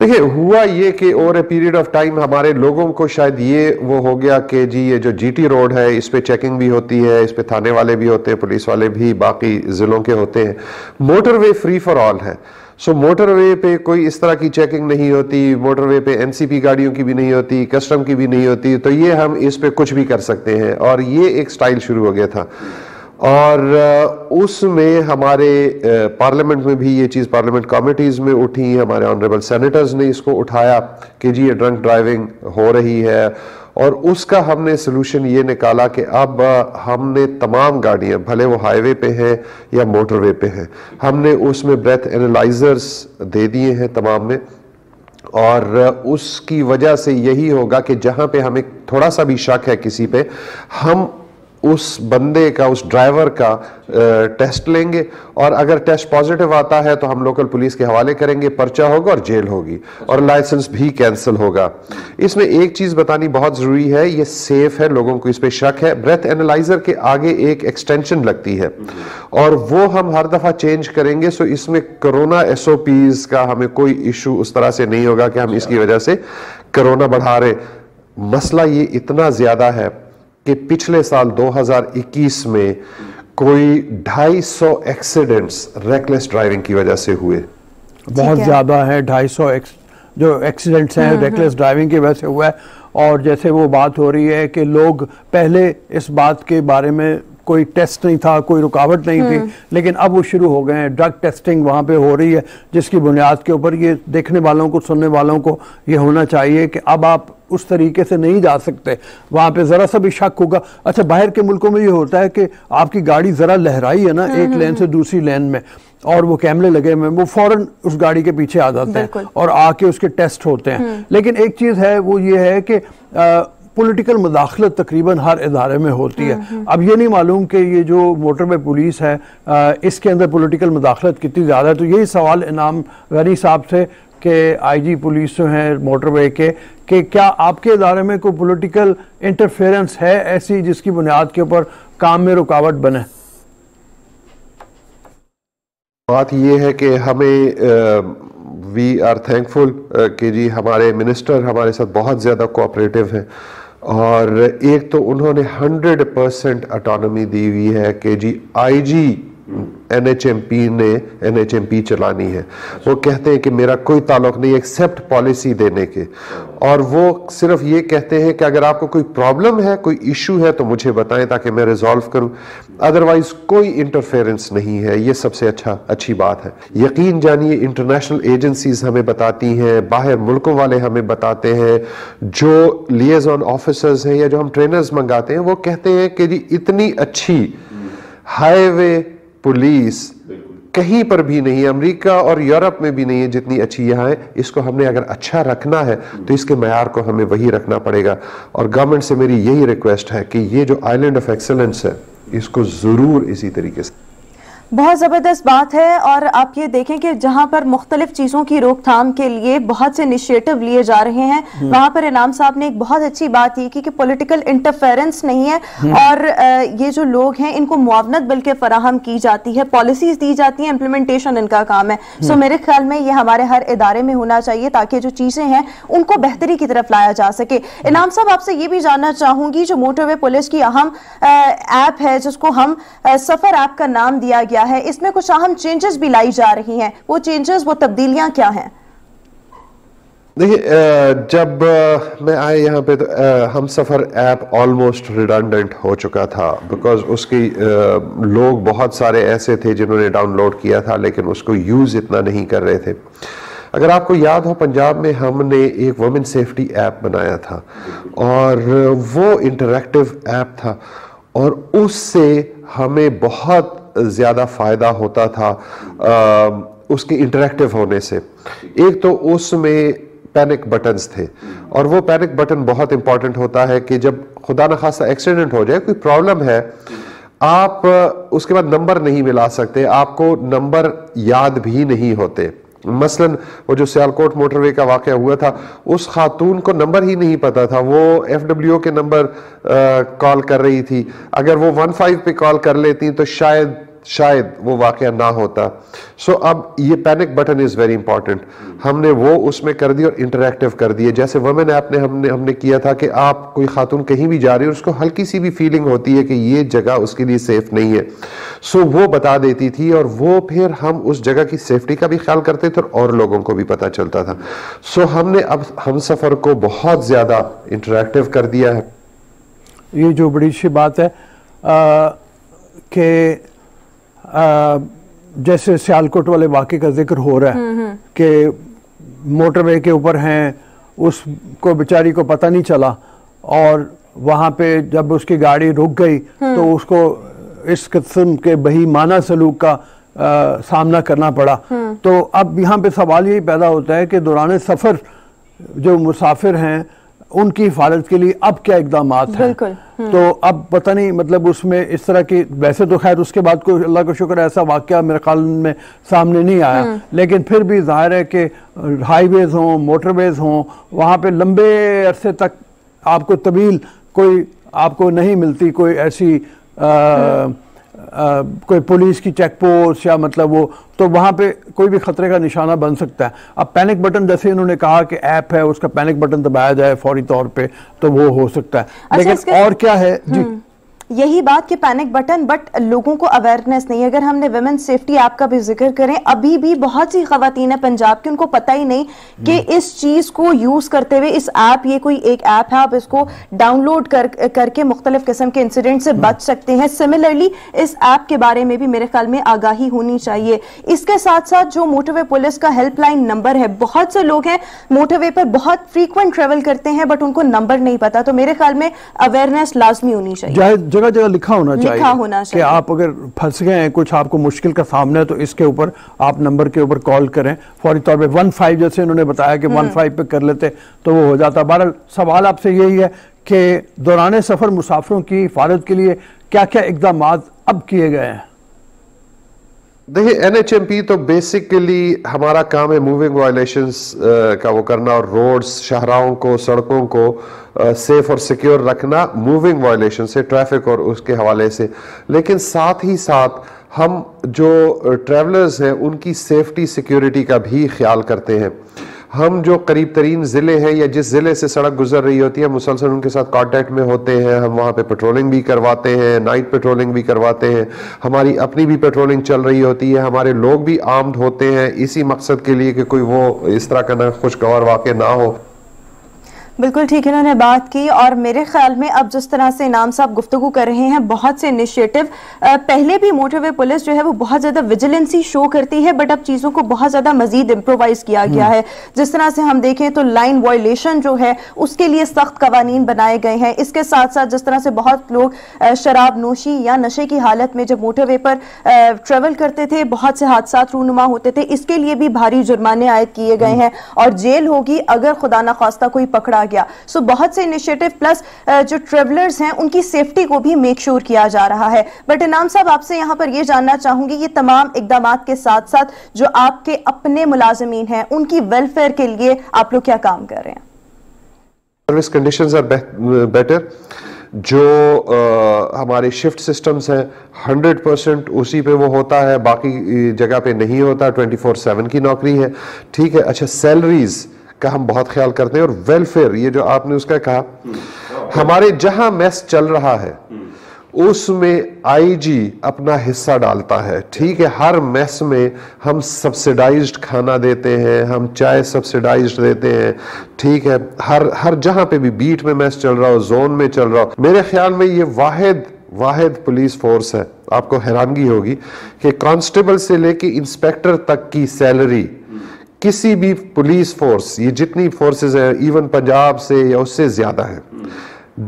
دیکھیں ہوا یہ کہ over a period of time ہمارے لوگوں کو شاید یہ وہ ہو گیا کہ جی یہ جو جی ٹی روڈ ہے اس پہ چیکنگ بھی ہوتی ہے, اس پہ تھانے والے بھی ہوتے ہیں, پولیس والے بھی باقی ضلعوں کے ہوتے ہیں, motor way free for all ہے. سو موٹر وے پہ کوئی اس طرح کی چیکنگ نہیں ہوتی, موٹر وے پہ این سی پی گاڑیوں کی بھی نہیں ہوتی, کسٹم کی بھی نہیں ہوتی, تو یہ ہم اس پہ کچھ بھی کر سکتے ہیں. اور یہ ایک سٹائل شروع ہو گیا تھا, اور اس میں ہمارے پارلیمنٹ میں بھی یہ چیز پارلیمنٹ کمیٹیز میں اٹھی, ہمارے آنریبل سینیٹرز نے اس کو اٹھایا کہ جی یہ ڈرنک ڈرائیونگ ہو رہی ہے, اور اس کا ہم نے سلوشن یہ نکالا کہ اب ہم نے تمام گاڑیاں بھلے وہ ہائی وے پہ ہیں یا موٹر وے پہ ہیں, ہم نے اس میں بریتھ اینالائزرز دے دیے ہیں تمام میں, اور اس کی وجہ سے یہی ہوگا کہ جہاں پہ ہمیں تھوڑا سا بھی شک ہے کسی پہ, ہم اس بندے کا, اس ڈرائیور کا ٹیسٹ لیں گے, اور اگر ٹیسٹ پازیٹیو آتا ہے تو ہم لوکل پولیس کے حوالے کریں گے, پرچہ ہوگا اور جیل ہوگی, اور لائسنس بھی کینسل ہوگا. اس میں ایک چیز بتانی بہت ضروری ہے, یہ سیف ہے, لوگوں کو اس پہ شک ہے. بریتھ اینالائزر کے آگے ایک ایکسٹینشن لگتی ہے, اور وہ ہم ہر دفعہ چینج کریں گے. سو اس میں کرونا ایس او پیز کا ہمیں کوئی ایشو اس طرح سے نہیں ہوگا کہ ہم اس کی وجہ سے کرونا بڑھا رہے. مسئلہ یہ اتنا زیادہ ہے کہ پچھلے سال 2021 میں کوئی 250 ایکسیڈنٹس ریکلیس ڈرائیونگ کی وجہ سے ہوئے. بہت زیادہ ہے, 250 جو ایکسیڈنٹس ہیں ریکلیس ڈرائیونگ کی وجہ سے ہوا ہے. اور جیسے وہ بات ہو رہی ہے کہ لوگ پہلے اس بات کے بارے میں کوئی ٹیسٹ نہیں تھا, کوئی رکاوٹ نہیں تھی, لیکن اب وہ شروع ہو گئے ہیں. ڈرگ ٹیسٹنگ وہاں پہ ہو رہی ہے, جس کی بنیاد کے اوپر یہ دیکھنے والوں کو, سننے والوں کو یہ ہونا چاہیے کہ اب آپ اس طریقے سے نہیں جا سکتے. وہاں پہ ذرا سا بھی شک ہوگا. اچھا باہر کے ملکوں میں یہ ہوتا ہے کہ آپ کی گاڑی ذرا لہرائی ہے نا ایک لین سے دوسری لین میں, اور وہ کیمرے لگے ہوئے ہیں, وہ فوراً اس گاڑی کے پیچھے آ جاتے ہیں اور آ کے اس کے ٹیسٹ ہوتے ہیں. لیکن ایک چیز ہے, وہ یہ ہے کہ پولیٹیکل مداخلت تقریباً ہر ادارے میں ہوتی ہے. اب یہ نہیں معلوم کہ یہ جو موٹر وے پولیس ہے اس کے اندر پولیٹیکل مداخلت کتنی زیادہ ہے. تو یہی سوال انعام غنی صاحب سے کہ آئی جی پولیس جو ہیں موٹر وے کے, کہ کیا آپ کے ادارے میں کوئی پولیٹیکل انٹرفیرنس ہے ایسی جس کی بنیاد کے اوپر کام میں رکاوٹ بنے؟ بات یہ ہے کہ ہمیں وی آر تھینکفل کہ جی ہمارے منسٹر ہمارے ساتھ بہت زیادہ کوآپریٹو ہیں, اور ایک تو انہوں نے 100% اٹانومی دی ہوئی ہے کہ جی آئی جی این ایچ ایم پی نے این ایچ ایم پی چلانی ہے. وہ کہتے ہیں کہ میرا کوئی تعلق نہیں ایکسیپٹ پالیسی دینے کے, اور وہ صرف یہ کہتے ہیں کہ اگر آپ کو کوئی پرابلم ہے, کوئی ایشو ہے تو مجھے بتائیں تاکہ میں ریزالو کروں, ادروائز کوئی انٹرفیرنس نہیں ہے. یہ سب سے اچھی بات ہے. یقین جانیے انٹرنیشنل ایجنسیز ہمیں بتاتی ہیں, باہر ملکوں والے ہمیں بتاتے ہیں, جو لیزون آفیسرز ہیں یا جو ہم ٹرینرز منگاتے ہیں, وہ کہتے ہیں کہ جی اتنی اچھی ہائی وے پولیس کہیں پر بھی نہیں, امریکہ اور یورپ میں بھی نہیں ہے جتنی اچھی یہاں ہے. اس کو ہم نے اگر اچھا رکھنا ہے تو اس کے معیار کو ہمیں وہی رکھنا پڑے گا. اور گورنمنٹ سے میری یہی ریکویسٹ ہے کہ یہ جو آئیلینڈ آف ایکسلنس ہے اس کو ضرور اسی طریقے سے. بہت زبردست بات ہے. اور آپ یہ دیکھیں کہ جہاں پر مختلف چیزوں کی روک تھام کے لیے بہت سے انیشیٹو لیے جا رہے ہیں, وہاں پر انعام صاحب نے ایک بہت اچھی بات یہ کی کہ پولیٹیکل انٹرفیرنس نہیں ہے, اور یہ جو لوگ ہیں ان کو معاونت بلکہ فراہم کی جاتی ہے, پالیسیز دی جاتی ہیں, امپلیمنٹیشن ان کا کام ہے. سو میرے خیال میں یہ ہمارے ہر ادارے میں ہونا چاہیے تاکہ جو چیزیں ہیں ان کو بہتری کی طرف لایا جا سکے. انعام صاحب آپ سے یہ بھی جاننا چاہوں گی, جو موٹر وے پولیس کی اہم ایپ ہے جس کو ہم سفر ایپ کا نام دیا گیا ہے, اس میں کچھ اہم چینجز بھی لائی جا رہی ہیں, وہ چینجز, وہ تبدیلیاں کیا ہیں؟ دیکھیں جب میں آئے یہاں پہ تو ہم سفر ایپ آلموسٹ ریڈنڈنٹ ہو چکا تھا, بیکاز اس کی لوگ بہت سارے ایسے تھے جنہوں نے ڈاؤن لوڈ کیا تھا لیکن اس کو یوز اتنا نہیں کر رہے تھے. اگر آپ کو یاد ہو پنجاب میں ہم نے ایک وومن سیفٹی ایپ بنایا تھا, اور وہ انٹریکٹیو ایپ تھا, اور اس سے ہمیں بہت زیادہ فائدہ ہوتا تھا اس کے انٹریکٹیو ہونے سے. ایک تو اس میں پینک بٹنز تھے, اور وہ پینک بٹن بہت امپورٹنٹ ہوتا ہے کہ جب خدا نخواستہ ایکسیڈنٹ ہو جائے, کوئی پرابلم ہے, آپ اس کے بعد نمبر نہیں ملا سکتے, آپ کو نمبر یاد بھی نہیں ہوتے. مثلا وہ جو سیالکوٹ موٹر وے کا واقعہ ہوا تھا, اس خاتون کو نمبر ہی نہیں پتا تھا, وہ ایف ڈبلیو کے نمبر کال کر رہی تھی, اگر وہ 15 پہ کال کر لیتی تو شاید شاید وہ واقعہ نہ ہوتا. سو اب یہ panic button is very important. ہم نے وہ اس میں کر دی اور انٹریکٹیو کر دیے. جیسے وومن ایپ ہم نے کیا تھا کہ آپ کوئی خاتون کہیں بھی جا رہی ہے اس کو ہلکی سی بھی فیلنگ ہوتی ہے کہ یہ جگہ اس کے لیے سیف نہیں ہے, سو وہ بتا دیتی تھی, اور وہ پھر ہم اس جگہ کی سیفٹی کا بھی خیال کرتے تھے اور لوگوں کو بھی پتا چلتا تھا. سو ہم نے اب ہم سفر کو بہت زیادہ انٹریکٹیو کر دیا ہے. یہ جو بڑی اچھی بات ہے کہ جیسے سیالکوٹ والے واقعے کا ذکر ہو رہا ہے کہ موٹر وے کے اوپر ہیں, اس کو بیچاری کو پتہ نہیں چلا, اور وہاں پہ جب اس کی گاڑی رک گئی تو اس کو اس قسم کے بہیمانہ سلوک کا سامنا کرنا پڑا. تو اب یہاں پہ سوال یہی پیدا ہوتا ہے کہ دوران سفر جو مسافر ہیں ان کی حفاظت کے لیے اب کیا اقدامات ہیں. تو اب پتہ نہیں مطلب اس میں اس طرح کی, ویسے تو خیر اس کے بعد کوئی اللہ کا شکر ایسا واقعہ میرے خیال میں سامنے نہیں آیا, لیکن پھر بھی ظاہر ہے کہ ہائی ویز ہوں, موٹر ویز ہوں, وہاں پہ لمبے عرصے تک آپ کو طویل کوئی آپ کو نہیں ملتی کوئی ایسی کوئی پولیس کی چیک پوسٹ یا مطلب وہ, تو وہاں پہ کوئی بھی خطرے کا نشانہ بن سکتا ہے. اب پینک بٹن جیسے انہوں نے کہا کہ ایپ ہے اس کا پینک بٹن دبایا جائے فوری طور پہ تو وہ ہو سکتا ہے, لیکن اور کیا ہے جی یہی بات کہ پینک بٹن, بٹ لوگوں کو اویئرنیس نہیں. اگر ہم نے ویمن سیفٹی ایپ کا بھی ذکر کریں, ابھی بھی بہت سی خواتین ہیں پنجاب کی ان کو پتہ ہی نہیں کہ اس چیز کو یوز کرتے ہوئے اس ایپ, یہ کوئی ایک ایپ ہے, آپ اس کو ڈاؤن لوڈ کر کے مختلف قسم کے انسیڈنٹ سے بچ سکتے ہیں. سملرلی اس ایپ کے بارے میں بھی میرے خیال میں آگاہی ہونی چاہیے. اس کے ساتھ ساتھ جو موٹر وے پولیس کا ہیلپ لائن نمبر ہے, بہت سے لوگ ہیں موٹر وے پر بہت فریکوینٹ ٹریول کرتے ہیں بٹ ان کو نمبر نہیں پتا, تو میرے خیال میں اویئرنیس لازمی ہونی چاہیے. جگہ جگہ لکھا ہونا چاہیے کہ آپ اگر پھنس گئے ہیں, کچھ آپ کو مشکل کا سامنا ہے, تو اس کے اوپر آپ نمبر کے اوپر کال کریں فوری طور پہ. 15 جیسے انہوں نے بتایا کہ 15 پہ کر لیتے تو وہ ہو جاتا. بہرحال سوال آپ سے یہی ہے کہ دوران سفر مسافروں کی حفاظت کے لیے کیا کیا اقدامات اب کیے گئے ہیں؟ دیکھیں NHMP تو بیسیکلی ہمارا کام ہے موونگ وائلیشنز کا وہ کرنا, اور روڈز شاہراہوں کو سڑکوں کو سیف اور سیکیور رکھنا موونگ وائلیشن سے, ٹریفک اور اس کے حوالے سے. لیکن ساتھ ہی ساتھ ہم جو ٹریولرز ہیں ان کی سیفٹی سیکیورٹی کا بھی خیال کرتے ہیں. ہم جو قریب ترین ضلع ہیں یا جس ضلع سے سڑک گزر رہی ہوتی ہے مسلسل ان کے ساتھ کانٹیکٹ میں ہوتے ہیں. ہم وہاں پہ پیٹرولنگ بھی کرواتے ہیں, نائٹ پیٹرولنگ بھی کرواتے ہیں, ہماری اپنی بھی پیٹرولنگ چل رہی ہوتی ہے. ہمارے لوگ بھی آرمڈ ہوتے ہیں اسی مقصد کے لیے کہ کوئی وہ اس طرح کا خوشگوار واقع نہ ہو. بالکل ٹھیک ہے, انہوں نے بات کی, اور میرے خیال میں اب جس طرح سے انعام صاحب گفتگو کر رہے ہیں, بہت سے انیشیٹو, پہلے بھی موٹر وے پولیس جو ہے وہ بہت زیادہ ویجیلنسی شو کرتی ہے, بٹ اب چیزوں کو بہت زیادہ مزید امپرووائز کیا گیا ہے. جس طرح سے ہم دیکھیں تو لائن وائلیشن جو ہے اس کے لیے سخت قوانین بنائے گئے ہیں. اس کے ساتھ ساتھ جس طرح سے بہت لوگ شراب نوشی یا نشے کی حالت میں جب موٹر وے پر ٹریول کرتے تھے بہت سے حادثات رونما ہوتے تھے, اس کے لیے بھی بھاری جرمانے عائد کیے گئے ہیں, اور جیل ہوگی اگر خدا نخواستہ کوئی پکڑا گیا. سو بہت سے انیشیٹو پلس جو ٹریولرز ہیں ان کی سیفٹی کو بھی میک شور کیا جا رہا ہے. بٹ انعام صاحب آپ سے یہاں پر یہ جاننا چاہوں گی, یہ تمام اقدامات کے ساتھ ساتھ جو آپ کے اپنے ملازمین ہیں ان کی ویلفیئر کے لیے آپ لوگ کیا کام کر رہے ہیں؟ Service conditions are better. جو ہمارے شفٹ سسٹمز ہیں 100% اسی پہ وہ ہوتا ہے, باقی جگہ پہ نہیں ہوتا. 24/7 کی نوکری ہے, ٹھیک ہے. اچھا, سیلریز کا ہم بہت خیال کرتے ہیں, اور ویلفیئر, یہ جو آپ نے اس کا کہا, ہمارے جہاں میس چل رہا ہے اس میں IG اپنا حصہ ڈالتا ہے, ٹھیک ہے. ہر میس میں ہم سبسیڈائزڈ کھانا دیتے ہیں, ہم چائے سبسیڈائزڈ دیتے ہیں, ٹھیک ہے. ہر جہاں پہ بھی بیٹ میں میس چل رہا ہو, زون میں چل رہا ہو. میرے خیال میں یہ واحد پولیس فورس ہے. آپ کو حیرانگی ہوگی کہ کانسٹیبل سے لے کے انسپیکٹر تک کی سیلری کسی بھی پولیس فورس, یہ جتنی فورسز ہیں ایون پنجاب سے یا اس سے زیادہ ہیں.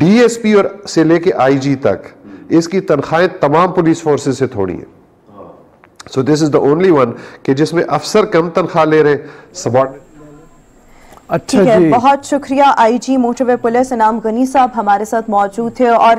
DSP اور سے لے کے IG تک اس کی تنخواہیں تمام پولیس فورسز سے تھوڑی ہیں. سو دس از دا اونلی ون کہ جس میں افسر کم تنخواہ لے رہے. اچھا ٹھیک ہے، جی، بہت شکریہ آئی جی موٹر وے پولیس انعام غنی صاحب ہمارے ساتھ موجود تھے، اور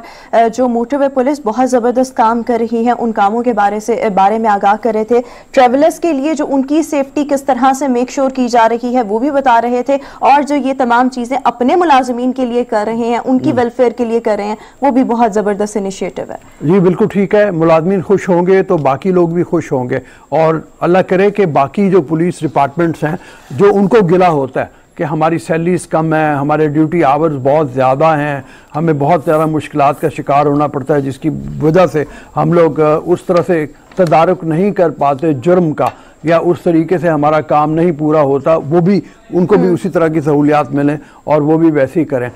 جو موٹر وے پولیس بہت زبردست کام کر رہی ہے ان کاموں کے بارے میں آگاہ کر رہے تھے، ٹریولرز کے لیے جو ان کی سیفٹی کس طرح سے میک شور کی جا رہی ہے وہ بھی بتا رہے تھے، اور جو یہ تمام چیزیں اپنے ملازمین کے لیے کر رہے ہیں، ان کی ویلفیئر کے لیے کر رہے ہیں، وہ بھی بہت زبردست انیشیٹو ہے۔ جی بالکل ٹھیک ہے، ملازمین خوش ہوں گے تو باقی لوگ بھی خوش ہوں گے، اور اللہ کرے کہ باقی جو پولیس ڈپارٹمنٹس ہیں جو ان کو گلہ ہوتا ہے کہ ہماری سیلریز کم ہیں، ہمارے ڈیوٹی آورز بہت زیادہ ہیں، ہمیں بہت زیادہ مشکلات کا شکار ہونا پڑتا ہے، جس کی وجہ سے ہم لوگ اس طرح سے تدارک نہیں کر پاتے جرم کا، یا اس طریقے سے ہمارا کام نہیں پورا ہوتا، وہ بھی ان کو بھی اسی طرح کی سہولیات ملیں اور وہ بھی ویسے ہی کریں۔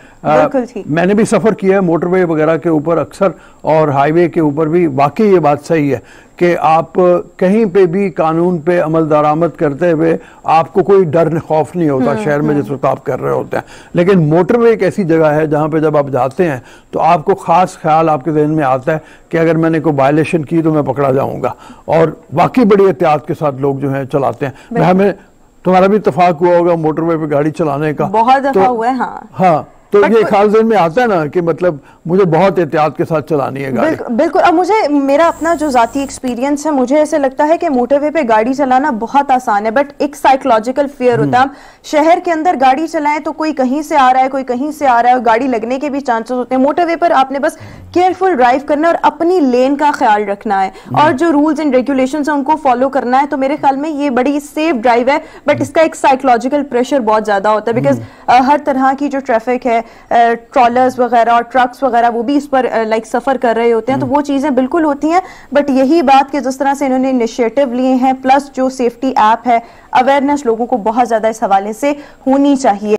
میں نے بھی سفر کیا ہے موٹر وے وغیرہ کے اوپر اکثر، اور ہائی وے کے اوپر بھی، واقعی یہ بات صحیح ہے کہ آپ کہیں پہ بھی قانون پہ عمل درآمد کرتے ہوئے آپ کو کوئی ڈر خوف نہیں ہوتا شہر میں جس وقت آپ کر رہے ہوتے ہیں، لیکن موٹر وے ایک ایسی جگہ ہے جہاں پہ جب آپ جاتے ہیں تو آپ کو خاص خیال آپ کے ذہن میں آتا ہے کہ اگر میں نے کوئی وائلیشن کی تو میں پکڑا جاؤں گا، اور واقعی بڑی احتیاط کے ساتھ لوگ جو ہیں چلاتے ہیں۔ ہمیں تمہارا بھی اتفاق ہوا ہوگا موٹر وے پہ گاڑی چلانے کا، بہت دفعہ ہوا ہے۔ ہاں تو یہ خیال ذہن میں آتا ہے نا کہ مطلب مجھے بہت احتیاط کے ساتھ چلانی ہے گاڑی۔ بالکل، اب مجھے میرا اپنا جو ذاتی ایکسپیرینس ہے، مجھے ایسے لگتا ہے کہ موٹر وے پہ گاڑی چلانا بہت آسان ہے، بٹ ایک سائیکولوجیکل فیئر ہوتا ہے۔ ہم شہر کے اندر گاڑی چلائیں تو کوئی کہیں سے آ رہا ہے، کوئی کہیں سے آ رہا ہے، گاڑی لگنے کے بھی چانسز ہوتے ہیں۔ موٹر وے پر آپ نے بس کیئرفل ڈرائیو کرنا ہے اور اپنی لین کا خیال رکھنا ہے، اور جو رولز اینڈ ریگولیشنز ہیں ان کو فالو کرنا ہے، تو میرے خیال میں یہ بڑی سیف ڈرائیو ہے، بٹ اس کا ایک سائیکولوجیکل پریشر بہت زیادہ ہوتا ہے، بیکاز ہر طرح کی جو ٹریفک ہے، ٹرالرز وغیرہ اور ٹرکس وغیرہ، وہ بھی اس پر سفر کر رہے ہوتے ہیں، تو وہ چیزیں بالکل ہوتی ہیں، بٹ یہی بات کہ جس طرح سے انہوں نے انیشیٹو لیے ہیں، پلس جو سیفٹی ایپ ہے، اویئرنیس لوگوں کو بہت زیادہ اس حوالے سے ہونی چاہیے۔